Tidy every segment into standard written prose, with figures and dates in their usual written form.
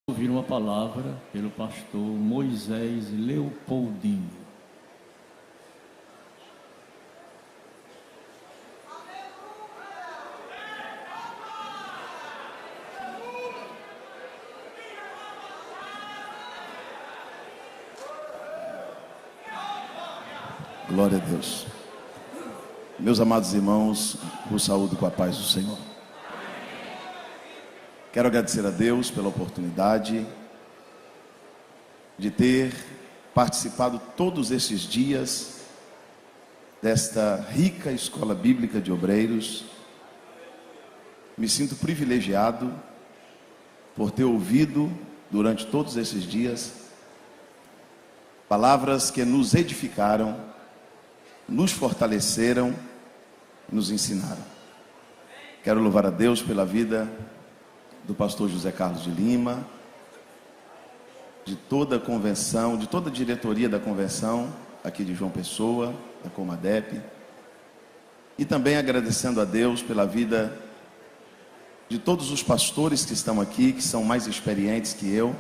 Ouvir uma palavra pelo pastor Moisés Leopoldinho. Glória a Deus. Meus amados irmãos, vos saúdo com a paz do Senhor. Quero agradecer a Deus pela oportunidade de ter participado todos esses dias desta rica escola bíblica de obreiros. Me sinto privilegiado por ter ouvido durante todos esses dias palavras que nos edificaram, nos fortaleceram, nos ensinaram. Quero louvar a Deus pela vida do pastor José Carlos de Lima, de toda a convenção, de toda a diretoria da convenção aqui de João Pessoa, da Comadep, e também agradecendo a Deus pela vida de todos os pastores que estão aqui, que são mais experientes que eu.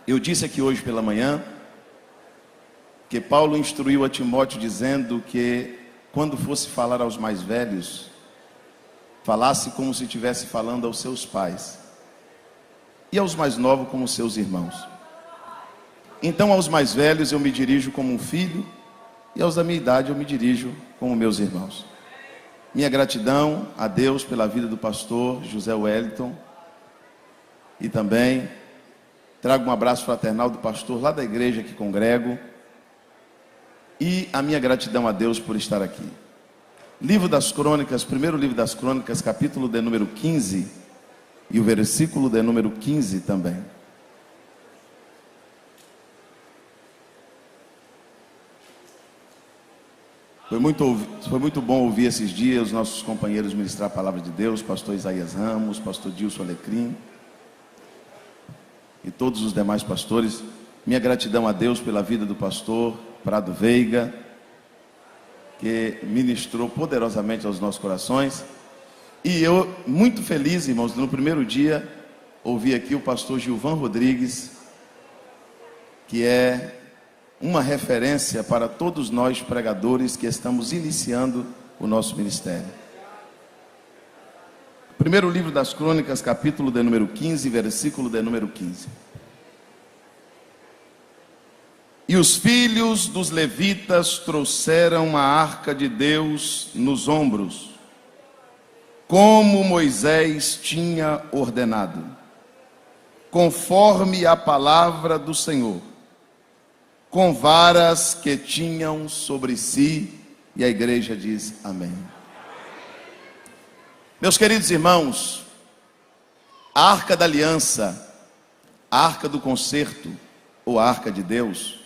Eu disse aqui hoje pela manhã que Paulo instruiu a Timóteo dizendo que quando fosse falar aos mais velhos, falasse como se estivesse falando aos seus pais, e aos mais novos como seus irmãos. Então aos mais velhos eu me dirijo como um filho, e aos da minha idade eu me dirijo como meus irmãos. Minha gratidão a Deus pela vida do pastor José Wellington, e também trago um abraço fraternal do pastor lá da igreja que congrego, e a minha gratidão a Deus por estar aqui. Livro das Crônicas, primeiro livro das Crônicas, capítulo de número 15, e o versículo de número 15 também. Foi muito bom ouvir esses dias os nossos companheiros ministrar a palavra de Deus, pastor Isaías Ramos, pastor Dilson Alecrim, e todos os demais pastores. Minha gratidão a Deus pela vida do pastor Prado Veiga, que ministrou poderosamente aos nossos corações. E eu, muito feliz, irmãos, no primeiro dia, ouvi aqui o pastor Gilvan Rodrigues, que é uma referência para todos nós pregadores que estamos iniciando o nosso ministério. Primeiro livro das Crônicas, capítulo de número 15, versículo de número 15. E os filhos dos levitas trouxeram a arca de Deus nos ombros, como Moisés tinha ordenado, conforme a palavra do Senhor, com varas que tinham sobre si. E a igreja diz amém. Meus queridos irmãos, a arca da aliança, a arca do concerto, ou a arca de Deus,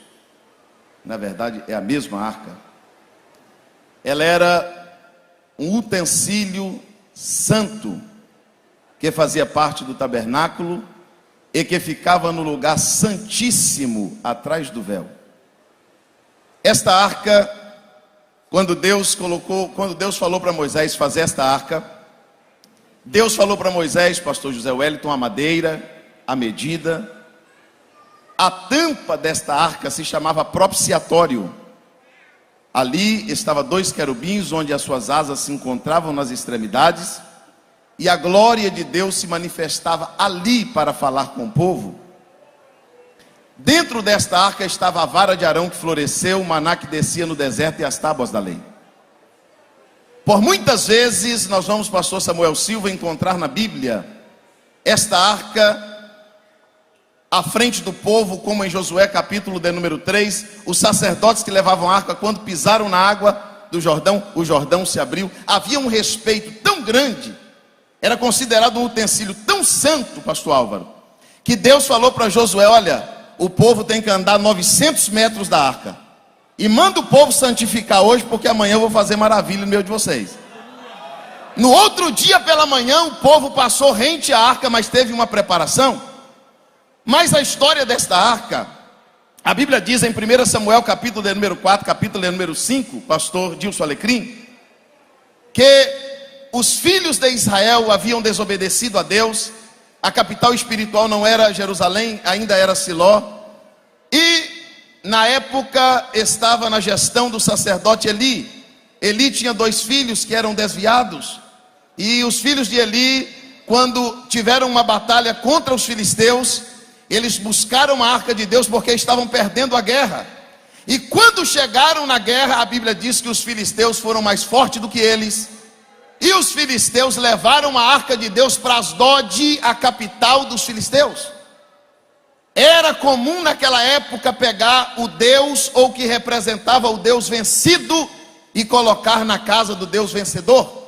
na verdade é a mesma arca. Ela era um utensílio santo que fazia parte do tabernáculo e que ficava no lugar santíssimo atrás do véu. Esta arca, quando Deus falou para Moisés fazer esta arca, Deus falou para Moisés, pastor José Wellington, a madeira, a medida. A tampa desta arca se chamava propiciatório. Ali estava 2 querubins, onde as suas asas se encontravam nas extremidades, e a glória de Deus se manifestava ali para falar com o povo. Dentro desta arca estava a vara de Arão que floresceu, o maná que descia no deserto e as tábuas da lei. Por muitas vezes nós vamos, pastor Samuel Silva, encontrar na Bíblia esta arca à frente do povo, como em Josué capítulo de número 3, os sacerdotes que levavam a arca, quando pisaram na água do Jordão, o Jordão se abriu. Havia um respeito tão grande, era considerado um utensílio tão santo, pastor Álvaro, que Deus falou para Josué: olha, o povo tem que andar 900 metros da arca, e manda o povo santificar hoje, porque amanhã eu vou fazer maravilha no meio de vocês. No outro dia pela manhã, o povo passou rente à arca, mas teve uma preparação. Mas a história desta arca, a Bíblia diz em 1 Samuel capítulo de número 4, capítulo de número 5, pastor Dilson Alecrim, que os filhos de Israel haviam desobedecido a Deus, A capital espiritual não era Jerusalém, ainda era Siló. E na época estava na gestão do sacerdote Eli. Eli tinha 2 filhos que eram desviados. E os filhos de Eli, quando tiveram uma batalha contra os filisteus, eles buscaram a arca de Deus porque estavam perdendo a guerra. E quando chegaram na guerra, a Bíblia diz que os filisteus foram mais fortes do que eles. E os filisteus levaram a arca de Deus para Asdod, a capital dos filisteus. Era comum naquela época pegar o Deus, ou que representava o Deus vencido, e colocar na casa do Deus vencedor.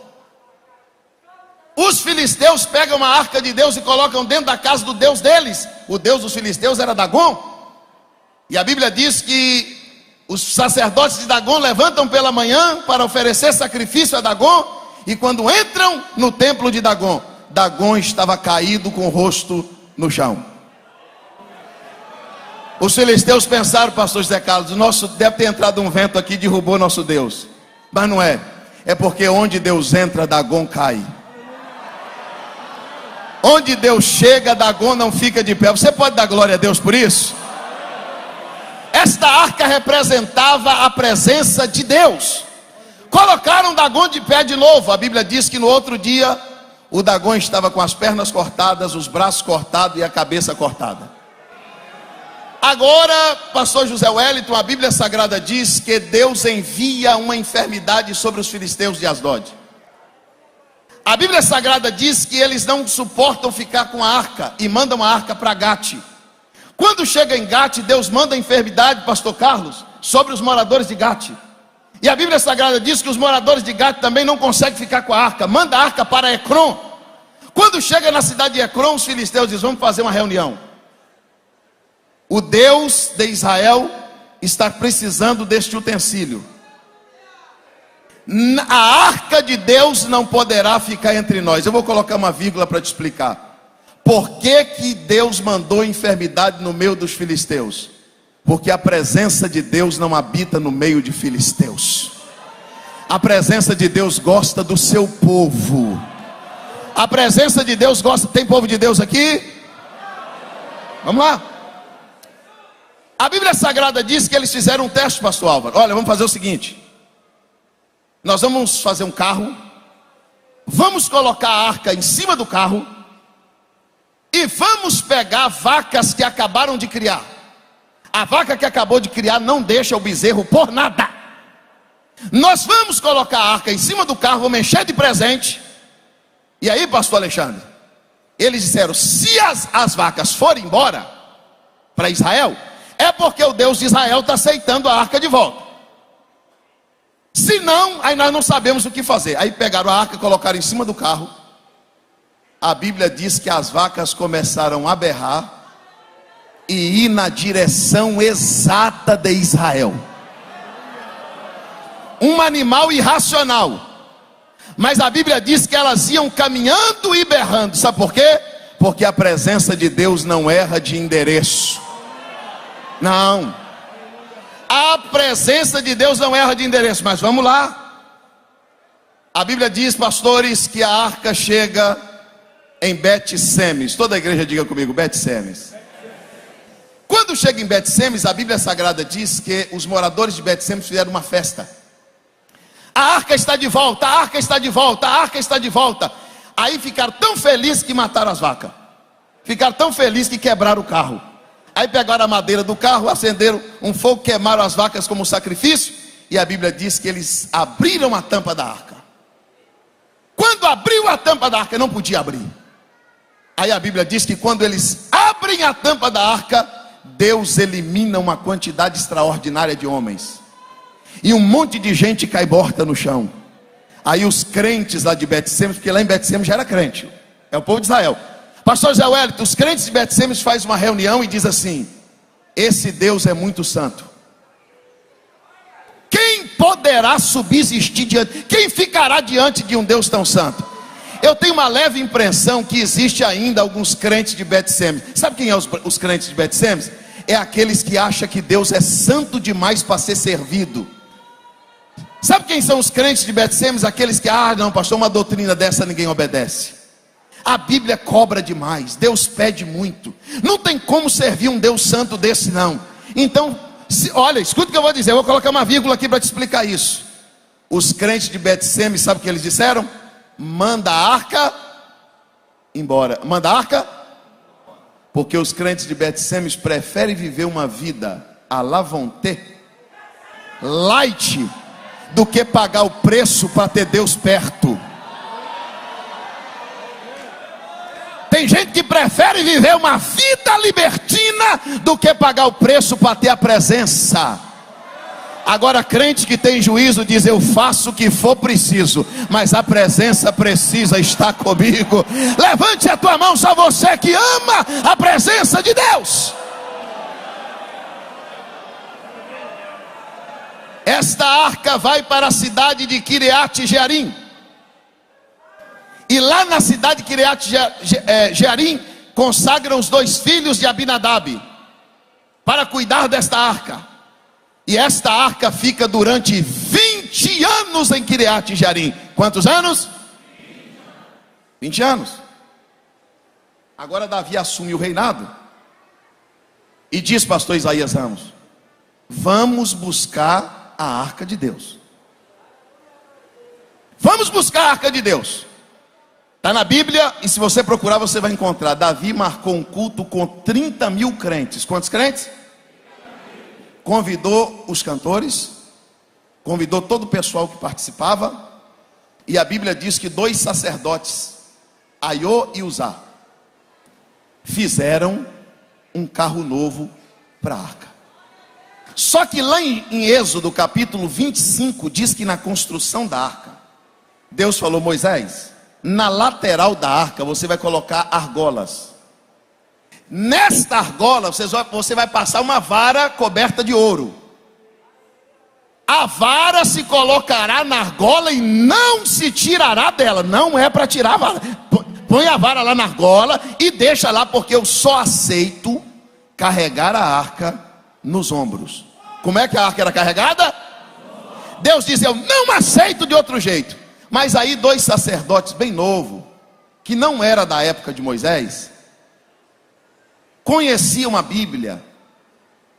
Os filisteus pegam a arca de Deus e colocam dentro da casa do Deus deles. O Deus dos filisteus era Dagom. E a Bíblia diz que os sacerdotes de Dagom levantam pela manhã para oferecer sacrifício a Dagom. E quando entram no templo de Dagom, Dagom estava caído com o rosto no chão. Os filisteus pensaram, pastor José Carlos, deve ter entrado um vento aqui e derrubou nosso Deus. Mas não é. É porque onde Deus entra, Dagom cai. Onde Deus chega, Dagom não fica de pé. Você pode dar glória a Deus por isso? Esta arca representava a presença de Deus. Colocaram Dagom de pé de novo. A Bíblia diz que no outro dia o Dagom estava com as pernas cortadas, os braços cortados e a cabeça cortada. Agora, pastor José Wellington, a Bíblia Sagrada diz que Deus envia uma enfermidade sobre os filisteus de Asdod. A Bíblia Sagrada diz que eles não suportam ficar com a arca e mandam a arca para Gate. Quando chega em Gate, Deus manda a enfermidade, pastor Carlos, sobre os moradores de Gate. E a Bíblia Sagrada diz que os moradores de Gate também não conseguem ficar com a arca. Manda a arca para Ecrom. Quando chega na cidade de Ecrom, os filisteus dizem: vamos fazer uma reunião. O Deus de Israel está precisando deste utensílio. A arca de Deus não poderá ficar entre nós. Eu vou colocar uma vírgula para te explicar. Por que que Deus mandou enfermidade no meio dos filisteus? Porque a presença de Deus não habita no meio de filisteus. A presença de Deus gosta do seu povo. A presença de Deus gosta. Tem povo de Deus aqui? Vamos lá. A Bíblia Sagrada diz que eles fizeram um teste, pastor Álvaro. Olha, vamos fazer o seguinte. Nós vamos fazer um carro. Vamos colocar a arca em cima do carro. E vamos pegar vacas que acabaram de criar. A vaca que acabou de criar não deixa o bezerro por nada. Nós vamos colocar a arca em cima do carro, vamos encher de presente. E aí, pastor Alexandre, eles disseram: se as vacas forem embora para Israel, é porque o Deus de Israel está aceitando a arca de volta. Se não, aí nós não sabemos o que fazer. Aí pegaram a arca e colocaram em cima do carro. A Bíblia diz que as vacas começaram a berrar e ir na direção exata de Israel. Um animal irracional. Mas a Bíblia diz que elas iam caminhando e berrando. Sabe por quê? Porque a presença de Deus não erra de endereço. Não. A presença de Deus não erra de endereço. Mas vamos lá. A Bíblia diz, pastores, que a arca chega em Bet-Semes. Toda a igreja diga comigo, Bet-Semes. Quando chega em Bet-Semes, a Bíblia Sagrada diz que os moradores de Bet-Semes fizeram uma festa. A arca está de volta, a arca está de volta, a arca está de volta. Aí ficaram tão felizes que mataram as vacas. Ficaram tão felizes que quebraram o carro. Aí pegaram a madeira do carro, acenderam um fogo, queimaram as vacas como sacrifício. E a Bíblia diz que eles abriram a tampa da arca. Quando abriu a tampa da arca, não podia abrir. Aí a Bíblia diz que quando eles abrem a tampa da arca, Deus elimina uma quantidade extraordinária de homens. E um monte de gente cai morta no chão. Aí os crentes lá de Bet-Semes, porque lá em Bet-Semes já era crente, é o povo de Israel. Pastor José Wellington, os crentes de Bet-Semes fazem uma reunião e diz assim: esse Deus é muito santo. Quem poderá subsistir diante? Quem ficará diante de um Deus tão santo? Eu tenho uma leve impressão que existe ainda alguns crentes de Bet-Semes. Sabe quem é os crentes de Bet-Semes? É aqueles que acham que Deus é santo demais para ser servido. Sabe quem são os crentes de Bet-Semes? Aqueles que, não pastor, uma doutrina dessa ninguém obedece. A Bíblia cobra demais, Deus pede muito. Não tem como servir um Deus santo desse não. Então, olha, escuta o que eu vou dizer. Eu vou colocar uma vírgula aqui para te explicar isso. Os crentes de Betseme, sabe o que eles disseram? Manda a arca embora. Manda a arca? Porque os crentes de Betseme preferem viver uma vida à la vontade, light, do que pagar o preço para ter Deus perto. Tem gente que prefere viver uma vida libertina do que pagar o preço para ter a presença. Agora, crente que tem juízo diz: eu faço o que for preciso, mas a presença precisa estar comigo. Levante a tua mão, só você que ama a presença de Deus. Esta arca vai para a cidade de Kiriat Jearim. E lá na cidade de Kiriat Jearim, consagram os 2 filhos de Abinadab para cuidar desta arca. E esta arca fica durante 20 anos em Kiriat Jearim. Quantos anos? 20 anos. Agora Davi assume o reinado e diz, pastor Isaías Ramos: vamos buscar a arca de Deus. Vamos buscar a arca de Deus. Está na Bíblia, e se você procurar você vai encontrar. Davi marcou um culto com 30 mil crentes. Quantos crentes? Convidou os cantores, convidou todo o pessoal que participava. E a Bíblia diz que 2 sacerdotes, Aiô e Uzá, fizeram um carro novo para a arca. Só que lá em Êxodo capítulo 25 diz que na construção da arca, Deus falou: Moisés, na lateral da arca você vai colocar argolas. Nesta argola você vai passar uma vara coberta de ouro. A vara se colocará na argola e não se tirará dela. Não é para tirar a vara. Põe a vara lá na argola e deixa lá, porque eu só aceito carregar a arca nos ombros. Como é que a arca era carregada? Deus diz: eu não aceito de outro jeito. Mas aí 2 sacerdotes bem novos, que não era da época de Moisés, conheciam a Bíblia,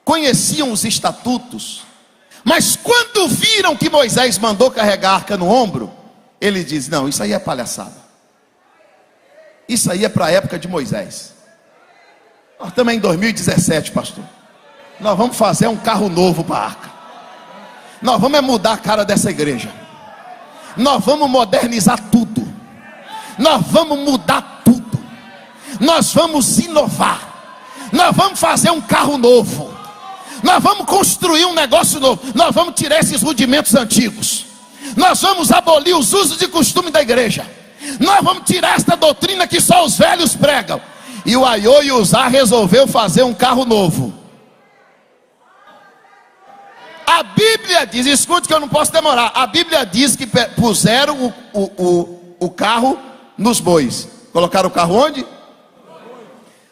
conheciam os estatutos, mas quando viram que Moisés mandou carregar a arca no ombro, ele diz: não, isso aí é palhaçada. Isso aí é para a época de Moisés. Nós estamos em 2017, pastor. Nós vamos fazer um carro novo para a arca. Nós vamos mudar a cara dessa igreja. Nós vamos modernizar tudo. Nós vamos mudar tudo. Nós vamos inovar. Nós vamos fazer um carro novo. Nós vamos construir um negócio novo. Nós vamos tirar esses rudimentos antigos. Nós vamos abolir os usos e costumes da igreja. Nós vamos tirar esta doutrina que só os velhos pregam. E o Aiô e o Uzá resolveu fazer um carro novo. A Bíblia diz, escute que eu não posso demorar. A Bíblia diz que puseram o carro nos bois. Colocaram o carro onde?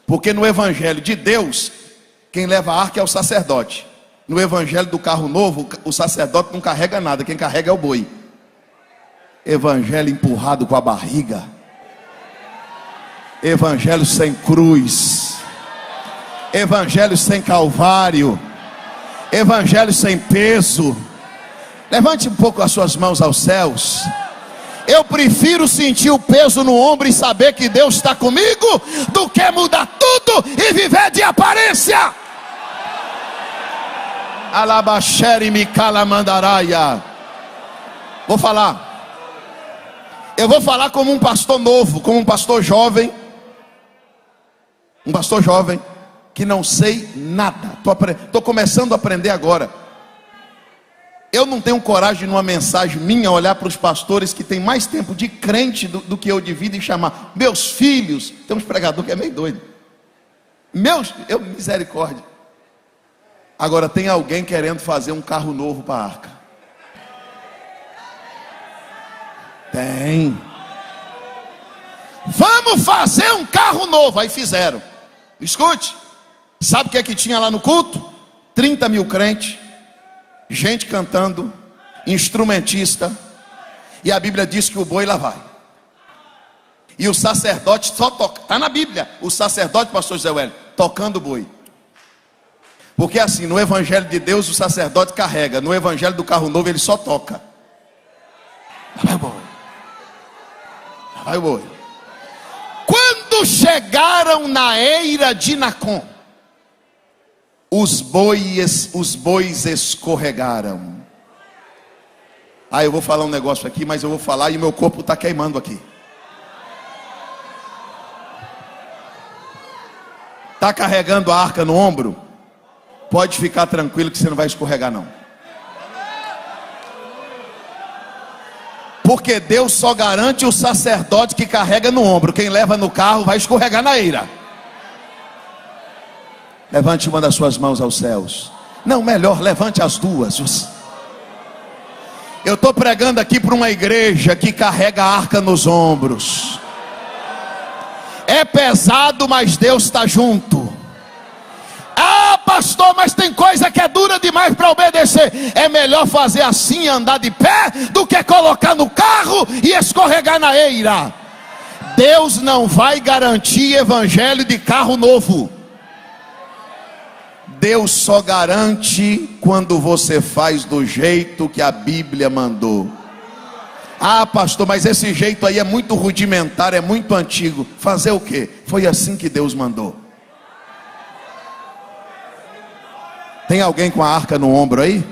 Porque no evangelho de Deus, quem leva a arca é o sacerdote. No evangelho do carro novo, o sacerdote não carrega nada, quem carrega é o boi. Evangelho empurrado com a barriga. Evangelho sem cruz. Evangelho sem calvário. Evangelho sem peso. Levante um pouco as suas mãos aos céus. Eu prefiro sentir o peso no ombro e saber que Deus está comigo, do que mudar tudo e viver de aparência. Alabaxere me calamandaraia. Vou falar. Eu vou falar como um pastor novo, como um pastor jovem. Um pastor jovem que não sei nada. Estou começando a aprender agora. Eu não tenho coragem numa mensagem minha olhar para os pastores que têm mais tempo de crente do que eu de vida e chamar meus filhos. Tem uns pregadores que é meio doido. Misericórdia. Agora tem alguém querendo fazer um carro novo para a arca. Tem. Vamos fazer um carro novo. Aí fizeram. Escute. Sabe o que é que tinha lá no culto? 30 mil crentes, gente cantando, instrumentista. E a Bíblia diz que o boi lá vai. E o sacerdote só toca, está na Bíblia, o sacerdote, pastor José Wélio, tocando o boi. Porque assim, no evangelho de Deus o sacerdote carrega, no evangelho do carro novo ele só toca. Lá vai o boi. Lá vai o boi. Quando chegaram na eira de Nacon, os bois escorregaram. Eu vou falar um negócio aqui, mas eu vou falar e meu corpo está queimando aqui. Está carregando a arca no ombro? Pode ficar tranquilo que você não vai escorregar não. Porque Deus só garante o sacerdote que carrega no ombro. Quem leva no carro vai escorregar na eira. Levante uma das suas mãos aos céus. Não, melhor, levante as duas. Eu estou pregando aqui para uma igreja que carrega a arca nos ombros. É pesado, mas Deus está junto. Pastor, mas tem coisa que é dura demais para obedecer. É melhor fazer assim e andar de pé do que colocar no carro e escorregar na eira. Deus não vai garantir evangelho de carro novo. Deus só garante quando você faz do jeito que a Bíblia mandou. Pastor, mas esse jeito aí é muito rudimentar, é muito antigo. Fazer o quê? Foi assim que Deus mandou. Tem alguém com a arca no ombro aí?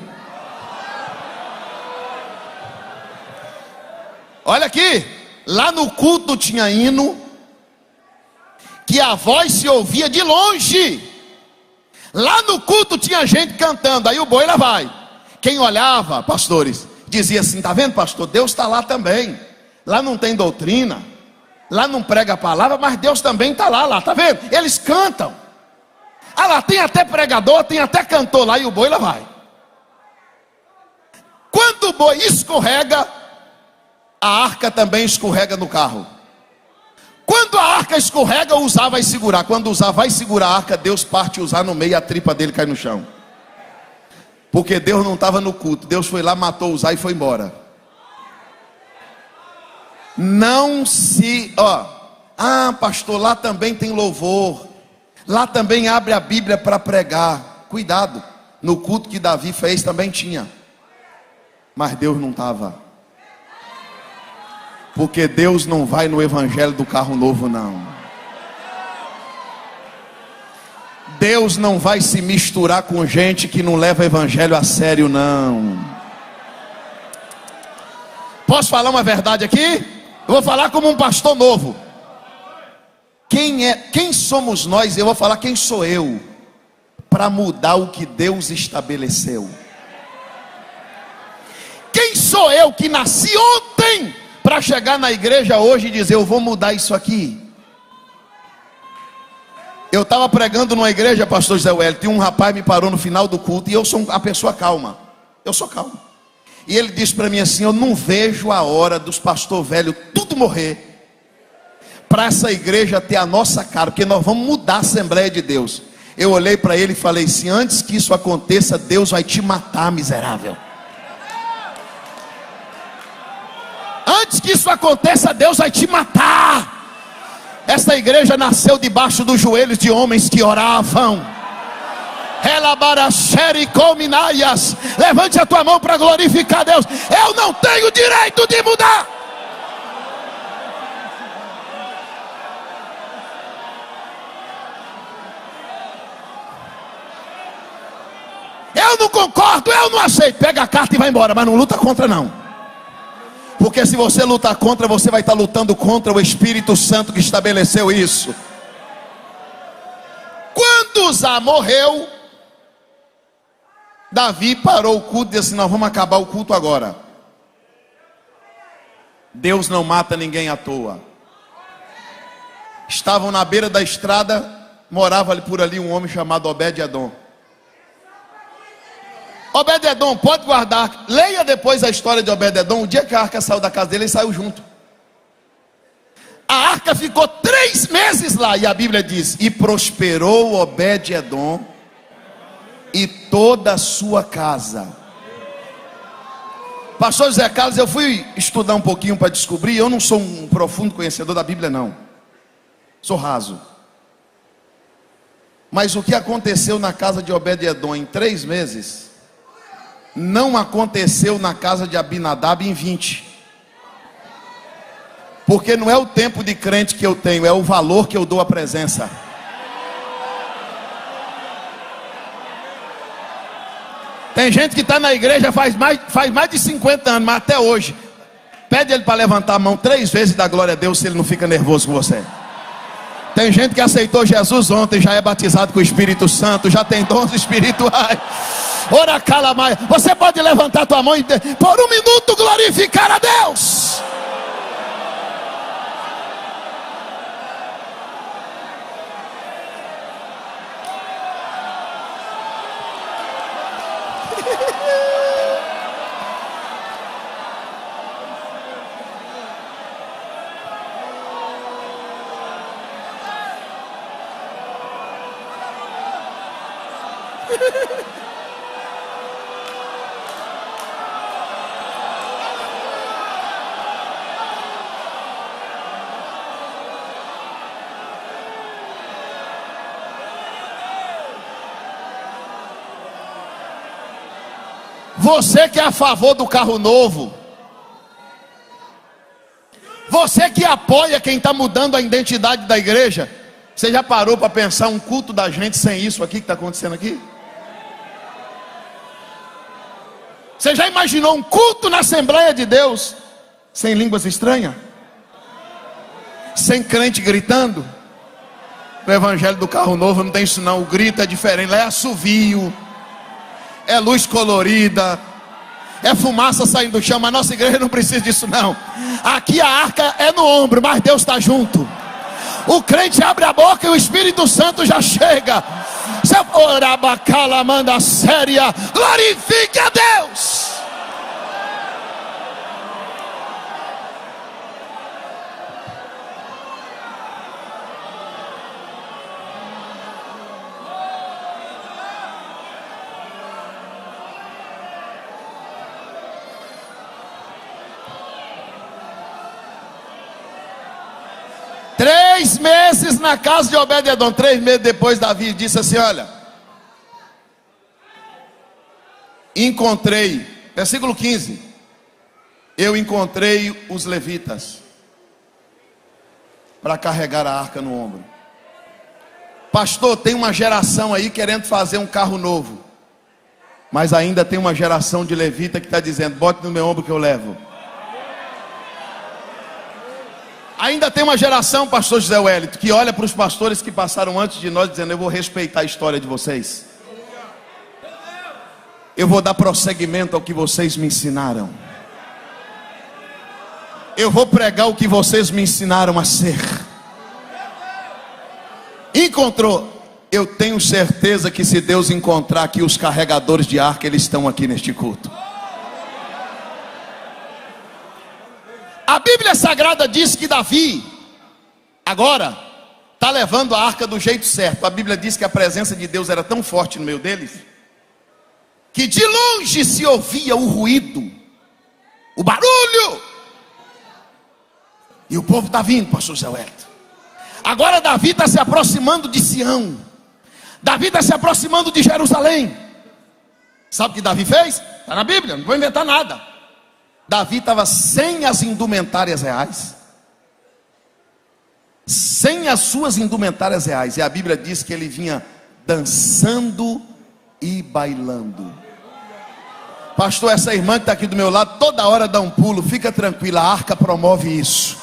Olha aqui, lá no culto tinha hino, que a voz se ouvia de longe. Lá no culto tinha gente cantando, aí o boi lá vai. Quem olhava, pastores, dizia assim: tá vendo, pastor, Deus está lá também. Lá não tem doutrina, lá não prega a palavra, mas Deus também está lá, tá vendo? Eles cantam. Lá tem até pregador, tem até cantor lá, e o boi lá vai. Quando o boi escorrega, a arca também escorrega no carro. Quando a arca escorrega, o Uzá vai segurar. Quando o Uzá vai segurar a arca, Deus parte o Uzá no meio e a tripa dele cai no chão. Porque Deus não estava no culto. Deus foi lá, matou o Uzá e foi embora. Não se... pastor, lá também tem louvor. Lá também abre a Bíblia para pregar. Cuidado, no culto que Davi fez também tinha. Mas Deus não estava. Porque Deus não vai no evangelho do carro novo não. Deus não vai se misturar com gente que não leva o evangelho a sério não. Posso falar uma verdade aqui? Eu vou falar como um pastor novo. Quem somos nós? Eu vou falar quem sou eu para mudar o que Deus estabeleceu. Quem sou eu que nasci ontem para chegar na igreja hoje e dizer eu vou mudar isso aqui? Eu estava pregando numa igreja, pastor José Wellington, e um rapaz me parou no final do culto, e eu sou uma pessoa calma. Eu sou calmo. E ele disse para mim assim: eu não vejo a hora dos pastor velho tudo morrer para essa igreja ter a nossa cara, porque nós vamos mudar a Assembleia de Deus. Eu olhei para ele e falei assim: antes que isso aconteça, Deus vai te matar, miserável. Antes que isso aconteça, Deus vai te matar. Essa igreja nasceu debaixo dos joelhos de homens que oravam. Levante a tua mão para glorificar a Deus. Eu não tenho direito de mudar. Eu não concordo, eu não aceito. Pega a carta e vai embora, mas não luta contra não. Porque se você lutar contra, você vai estar lutando contra o Espírito Santo que estabeleceu isso. Quando Uzá morreu, Davi parou o culto e disse assim: nós vamos acabar o culto agora. Deus não mata ninguém à toa. Estavam na beira da estrada, morava por ali um homem chamado Obed-edom. Obed-edom, pode guardar, leia depois a história de Obed-edom. O dia que a arca saiu da casa dele, ele saiu junto. A arca ficou 3 meses lá, e a Bíblia diz: e prosperou Obed-edom e toda a sua casa. Pastor José Carlos, eu fui estudar um pouquinho para descobrir. Eu não sou um profundo conhecedor da Bíblia, não. Sou raso. Mas o que aconteceu na casa de Obed-edom em 3 meses, não aconteceu na casa de Abinadab em 20. Porque não é o tempo de crente que eu tenho, é o valor que eu dou à presença. Tem gente que está na igreja faz mais de 50 anos, mas até hoje pede ele para levantar a mão 3 vezes e dar glória a Deus se ele não fica nervoso com você. Tem gente que aceitou Jesus ontem, já é batizado com o Espírito Santo, já tem dons espirituais. Ora calamai, você pode levantar a tua mão e por um minuto glorificar a Deus. Você que é a favor do carro novo, você que apoia quem está mudando a identidade da igreja, você já parou para pensar um culto da gente sem isso aqui que está acontecendo aqui? Você já imaginou um culto na Assembleia de Deus sem línguas estranhas? Sem crente gritando? No evangelho do carro novo não tem isso não, o grito é diferente, lá é assovio, é luz colorida, é fumaça saindo do chão, mas nossa igreja não precisa disso não. Aqui a arca é no ombro, mas Deus está junto. O crente abre a boca e o Espírito Santo já chega. Você orabacala, manda séria, glorifique a Deus. Três meses na casa de Obed-edom. 3 meses depois, Davi disse assim: olha, encontrei, versículo 15, eu encontrei os levitas para carregar a arca no ombro. Pastor, tem uma geração aí querendo fazer um carro novo, mas ainda tem uma geração de levita que está dizendo: bote no meu ombro que eu levo. Ainda tem uma geração, pastor José Wellington, que olha para os pastores que passaram antes de nós, dizendo: eu vou respeitar a história de vocês, eu vou dar prosseguimento ao que vocês me ensinaram, eu vou pregar o que vocês me ensinaram a ser. Encontrou? Eu tenho certeza que se Deus encontrar aqui os carregadores de arca, eles estão aqui neste culto. A Bíblia Sagrada diz que Davi agora está levando a arca do jeito certo. A Bíblia diz que a presença de Deus era tão forte no meio deles, que de longe se ouvia o ruído, o barulho, e o povo está vindo, pastor Zé Wellington. Agora Davi está se aproximando de Sião, Davi está se aproximando de Jerusalém. Sabe o que Davi fez? Está na Bíblia, não vou inventar nada. Davi estava sem as indumentárias reais, sem as suas indumentárias reais, e a Bíblia diz que ele vinha dançando e bailando. Pastor, essa irmã que está aqui do meu lado toda hora dá um pulo, fica tranquila, a arca promove isso.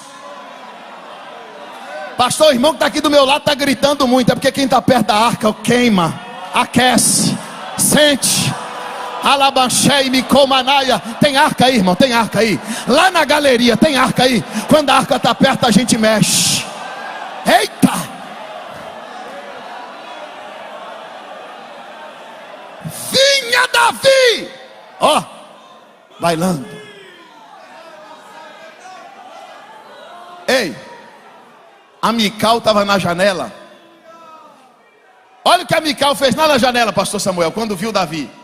Pastor, o irmão que está aqui do meu lado está gritando muito, é porque quem está perto da arca queima, aquece, sente. Alabanchei me comanaia. Tem arca aí, irmão, tem arca aí. Lá na galeria tem arca aí. Quando a arca está perto, a gente mexe. Eita! Vinha Davi, ó, bailando. Ei, a Mical estava na janela. Olha o que a Mical fez lá na janela, pastor Samuel, quando viu Davi.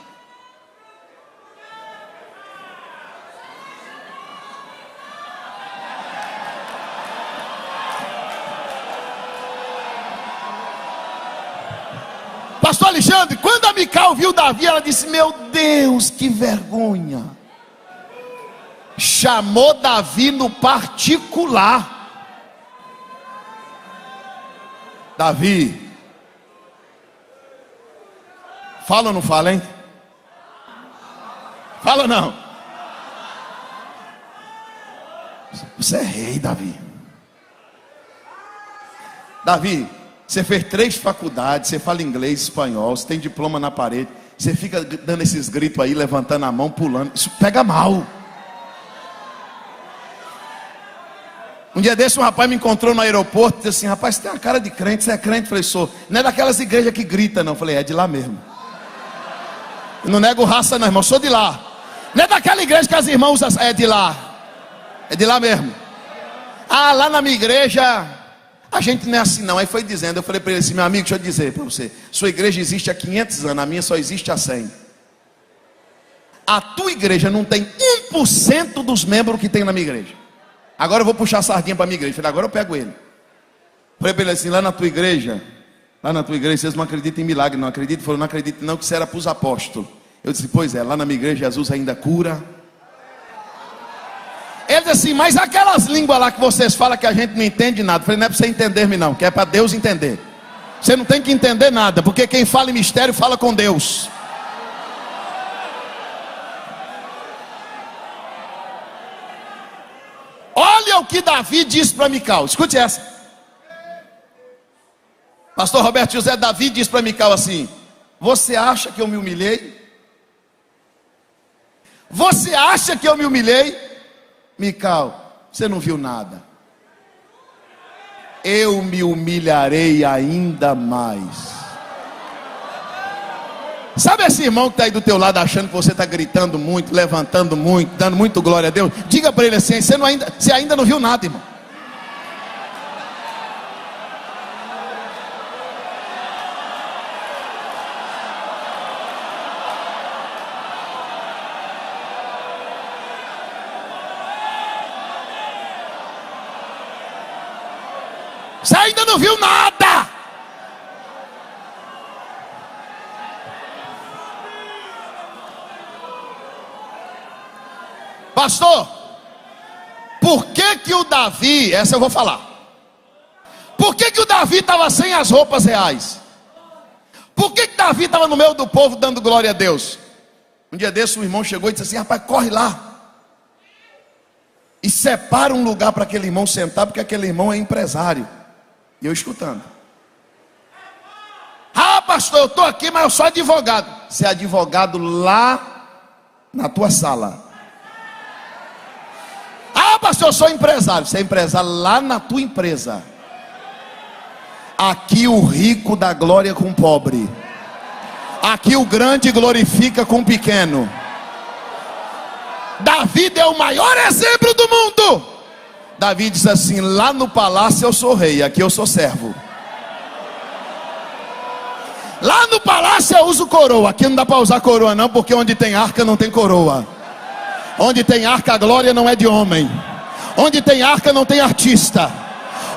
Pastor Alexandre, quando a Mical viu Davi, ela disse: meu Deus, que vergonha. Chamou Davi no particular. Davi, fala ou não fala, hein? Fala ou não? Você é rei, Davi. Davi, você fez 3 faculdades, você fala inglês, espanhol, você tem diploma na parede, você fica dando esses gritos aí, levantando a mão, pulando. Isso pega mal. Um dia desse um rapaz me encontrou no aeroporto e disse assim: rapaz, você tem uma cara de crente, você é crente? Eu falei: sou. Não é daquelas igrejas que grita não. Eu falei: é de lá mesmo. Eu não nego raça não, irmão, eu sou de lá. Não é daquela igreja que as irmãs usam, é de lá. É de lá mesmo. Ah, lá na minha igreja a gente não é assim não. Aí foi dizendo, eu falei para ele assim: meu amigo, deixa eu dizer para você, sua igreja existe há 500 anos, a minha só existe há 100. A tua igreja não tem 1% dos membros que tem na minha igreja. Agora eu vou puxar a sardinha para a minha igreja. Eu falei: agora eu pego ele. Falei para ele assim: lá na tua igreja vocês não acreditam em milagre, não acreditam? Ele falou: não acredito não, que isso era para os apóstolos. Eu disse: pois é, lá na minha igreja Jesus ainda cura. Ele disse assim: mas aquelas línguas lá que vocês falam que a gente não entende nada. Eu falei: não é para você entender-me não, que é para Deus entender. Você não tem que entender nada, porque quem fala em mistério fala com Deus. Olha o que Davi disse para Mical. Escute essa. Pastor Roberto José, Davi disse para Mical assim: você acha que eu me humilhei? Você acha que eu me humilhei? Mical, você não viu nada. Eu me humilharei ainda mais. Sabe esse irmão que está aí do teu lado achando que você está gritando muito, levantando muito, dando muito glória a Deus? Diga para ele assim: você ainda não viu nada, irmão. Você ainda não viu nada. Pastor, por que o Davi, essa eu vou falar. Por que o Davi estava sem as roupas reais? Por que Davi estava no meio do povo dando glória a Deus? Um dia desse um irmão chegou e disse assim: rapaz, corre lá e separa um lugar para aquele irmão sentar, porque aquele irmão é empresário. E eu escutando: ah, pastor, eu estou aqui, mas eu sou advogado. Você é advogado lá na tua sala. Ah, pastor, eu sou empresário. Você é empresário lá na tua empresa. Aqui o rico dá glória com o pobre. Aqui o grande glorifica com o pequeno. Davi deu o maior exemplo do mundo. Davi disse assim: lá no palácio eu sou rei, aqui eu sou servo. Lá no palácio eu uso coroa, aqui não dá para usar coroa não, porque onde tem arca não tem coroa. Onde tem arca a glória não é de homem. Onde tem arca não tem artista.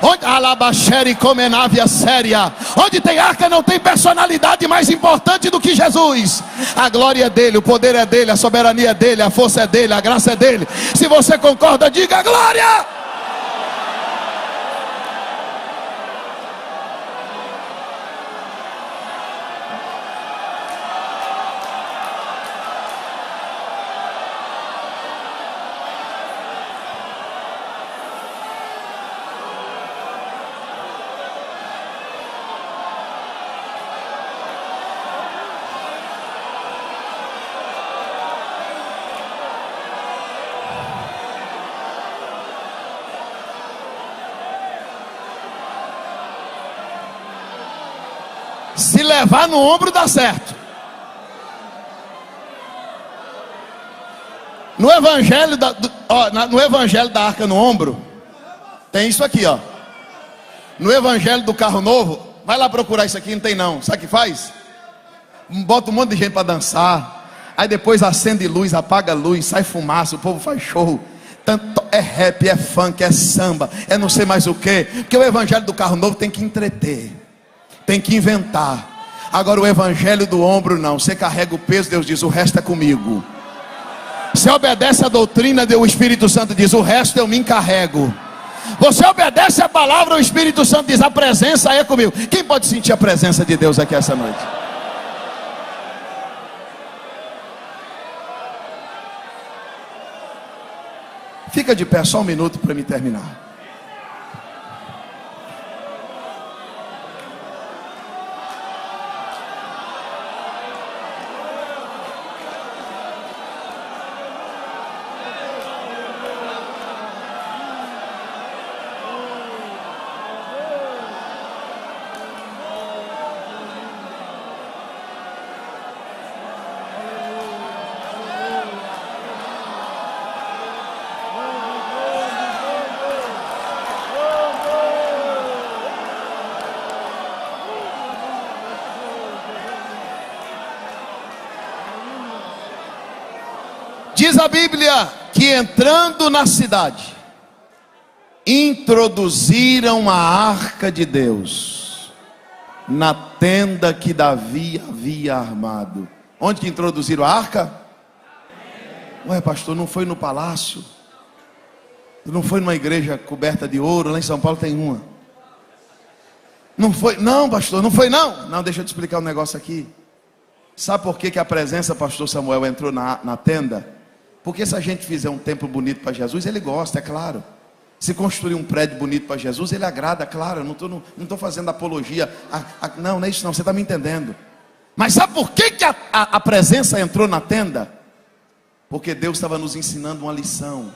Onde alabaxere comenávia séria. Onde tem arca não tem personalidade mais importante do que Jesus. A glória é dele, o poder é dele, a soberania é dele, a força é dele, a graça é dele. Se você concorda, diga glória. Se levar no ombro dá certo. No evangelho no evangelho da arca no ombro tem isso aqui, ó. No evangelho do carro novo, vai lá procurar isso aqui, não tem não. Sabe o que faz? Bota um monte de gente para dançar. Aí depois acende luz, apaga luz, sai fumaça, o povo faz show. Tanto é rap, é funk, é samba, é não sei mais o que. Porque o evangelho do carro novo tem que entreter, tem que inventar. Agora o evangelho do ombro não. Você carrega o peso, Deus diz, o resto é comigo. Você obedece a doutrina, o Espírito Santo diz, o resto eu me encarrego. Você obedece a palavra, o Espírito Santo diz, a presença é comigo. Quem pode sentir a presença de Deus aqui essa noite? Fica de pé só um minuto para me terminar. Diz a Bíblia que entrando na cidade, introduziram a arca de Deus na tenda que Davi havia armado. Onde que introduziram a arca? Ué, pastor, não foi no palácio? Não foi numa igreja coberta de ouro? Lá em São Paulo tem uma. Não foi? Não, pastor, não foi não. Não, deixa eu te explicar um negócio aqui. Sabe por que a presença, pastor Samuel, entrou na tenda? Porque se a gente fizer um templo bonito para Jesus, ele gosta, é claro. Se construir um prédio bonito para Jesus, ele agrada, claro. Eu não estou fazendo apologia. Não é isso não, você está me entendendo. Mas sabe por que a presença entrou na tenda? Porque Deus estava nos ensinando uma lição.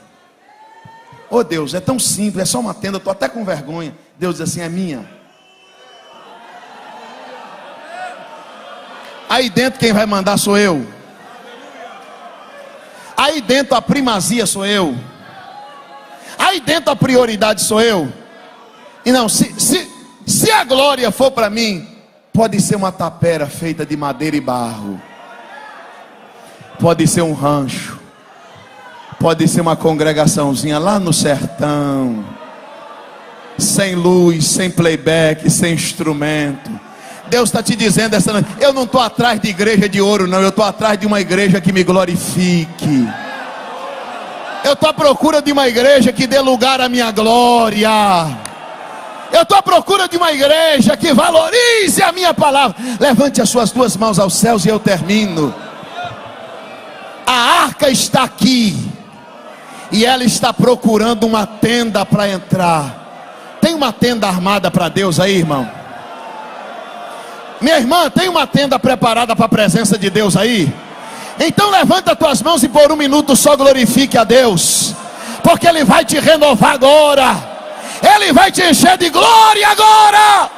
Oh Deus, é tão simples, é só uma tenda, eu estou até com vergonha. Deus diz assim, é minha. Aí dentro quem vai mandar sou eu. Aí dentro a primazia sou eu. Aí dentro a prioridade sou eu. E não, se a glória for para mim, pode ser uma tapera feita de madeira e barro. Pode ser um rancho. Pode ser uma congregaçãozinha lá no sertão. Sem luz, sem playback, sem instrumento. Deus está te dizendo essa noite, eu não estou atrás de igreja de ouro não, eu estou atrás de uma igreja que me glorifique. Eu estou à procura de uma igreja que dê lugar à minha glória. Eu estou à procura de uma igreja que valorize a minha palavra. Levante as suas duas mãos aos céus e eu termino. A arca está aqui e ela está procurando uma tenda para entrar. Tem uma tenda armada para Deus aí, irmão? Minha irmã, tem uma tenda preparada para a presença de Deus aí? Então levanta as tuas mãos e por um minuto só glorifique a Deus, porque Ele vai te renovar agora, Ele vai te encher de glória agora.